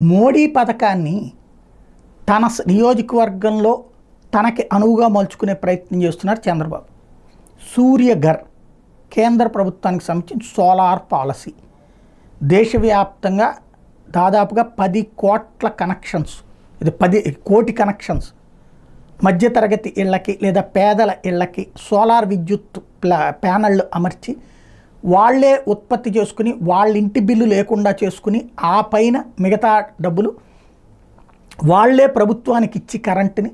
మోడీ పథకాన్ని తన నియోజకవర్గంలో తనకి అనువుగా మలుచుకునే ప్రయత్నం చేస్తున్నారు చంద్రబాబు. సూర్యఘర్ కేంద్ర ప్రభుత్వానికి సంబంధించిన సోలార్ పాలసీ దేశవ్యాప్తంగా దాదాపుగా 10 కోట్ల కనెక్షన్స్, ఇది 10 కోటి కనెక్షన్స్ మధ్యతరగతి ఇళ్ళకి లేదా పేదల ఇళ్ళకి సోలార్ విద్యుత్ ప్యానళ్ళు అమర్చి వాళ్ళే ఉత్పత్తి చేసుకుని వాళ్ళ ఇంటి బిల్లు లేకుండా చేసుకుని ఆ పైన మిగతా డబ్బులు వాళ్ళే ప్రభుత్వానికి ఇచ్చి కరెంటుని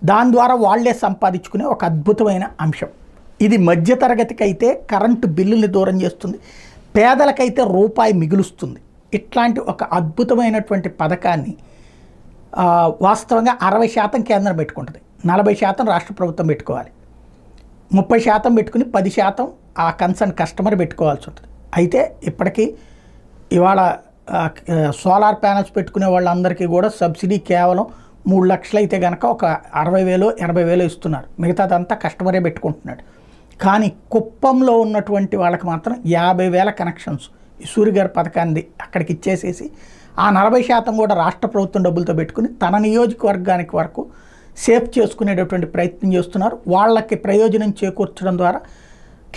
దాని ద్వారా వాళ్ళే సంపాదించుకునే ఒక అద్భుతమైన అంశం. ఇది మధ్యతరగతికి అయితే కరెంటు బిల్లుని దూరం చేస్తుంది, పేదలకైతే రూపాయి మిగులుస్తుంది. ఇట్లాంటి ఒక అద్భుతమైనటువంటి పథకాన్ని వాస్తవంగా 60% కేంద్రం పెట్టుకుంటుంది, 40% రాష్ట్ర ప్రభుత్వం పెట్టుకోవాలి, 30% పెట్టుకుని 10% ఆ కన్సర్న్ కస్టమర్ పెట్టుకోవాల్సి ఉంటుంది. అయితే ఇప్పటికీ ఇవాళ సోలార్ ప్యానల్స్ పెట్టుకునే వాళ్ళందరికీ కూడా సబ్సిడీ కేవలం 3 లక్షలు అయితే కనుక ఒక 60,000 80,000 ఇస్తున్నారు, మిగతాదంతా కస్టమరే పెట్టుకుంటున్నాడు. కానీ కుప్పంలో ఉన్నటువంటి వాళ్ళకి మాత్రం 50,000 కనెక్షన్స్ ఈ సూర్యఘర్ పథకాన్ని అక్కడికి ఇచ్చేసేసి ఆ 40% కూడా రాష్ట్ర ప్రభుత్వం డబ్బులతో పెట్టుకుని తన నియోజకవర్గానికి వరకు సేఫ్ చేసుకునేటటువంటి ప్రయత్నం చేస్తున్నారు. వాళ్ళకి ప్రయోజనం చేకూర్చడం ద్వారా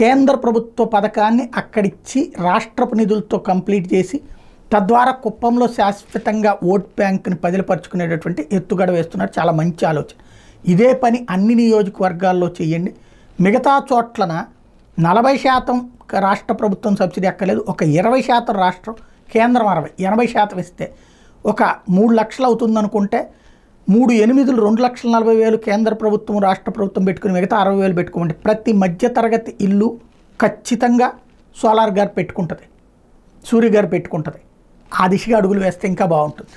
కేంద్ర ప్రభుత్వ పథకాన్ని అక్కడిచ్చి రాష్ట్రపు నిధులతో కంప్లీట్ చేసి తద్వారా కుప్పంలో శాశ్వతంగా ఓట్ బ్యాంక్ని పదిలపరుచుకునేటటువంటి ఎత్తుగడ వేస్తున్నారు. చాలా మంచి ఆలోచన. ఇదే పని అన్ని నియోజకవర్గాల్లో చేయండి. మిగతా చోట్లన 40% రాష్ట్ర ప్రభుత్వం సబ్సిడీ అక్కర్లేదు, ఒక 20% రాష్ట్రం, కేంద్రం 80% ఇస్తే ఒక 3 లక్షలు అవుతుంది అనుకుంటే 3 8 2,40,000 కేంద్ర ప్రభుత్వం రాష్ట్ర ప్రభుత్వం పెట్టుకుని మిగతా 60,000 పెట్టుకోమంటే ప్రతి మధ్యతరగతి ఇల్లు ఖచ్చితంగా సోలార్ గారు పెట్టుకుంటుంది, సూర్యగారు పెట్టుకుంటుంది. ఆ దిశగా అడుగులు వేస్తే ఇంకా బాగుంటుంది.